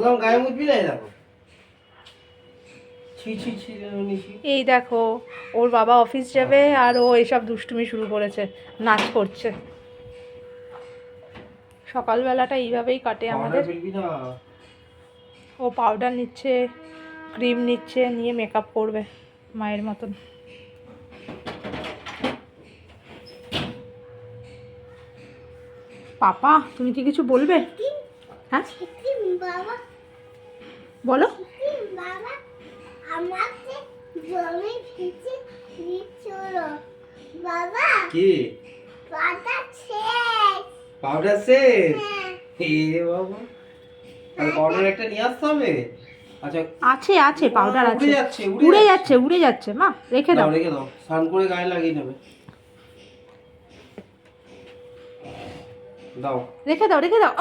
বললাম গায়ে মুছবি না, দেখো ছি ছি ছি নিছি। এই দেখো ওর বাবা অফিস যাবে আর ও এইসব দুষ্টুমি শুরু করেছে, নাচ করছে। সকালবেলাটা এইভাবেই কাটে আমাদের। ফেলবি না। ও পাউডার নিচ্ছে, ক্রিম নিচ্ছে, নিয়ে মেকআপ করবে মায়ের মতন। পাপা তুমি কি কিছু বলবে? হ্যাঁ বাবা বলো। বাবা আমাকে জমি ভিজে দিচ্ছিল বাবা। কি পাতা শেষ। পাউডার শেষ? হ্যাঁ। এ বাবা, তাহলে পাউডার একটা নিয়ে আসতে হবে। আচ্ছা আছে আছে পাউডার আছে। উড়ে যাচ্ছে, উড়ে যাচ্ছে উড়ে যাচ্ছে মা, রেখে দাও। রেখে দাও, স্নান করে গায়ে লাগিয়ে নেবে। দাও রেখে দাও রেখে দাও।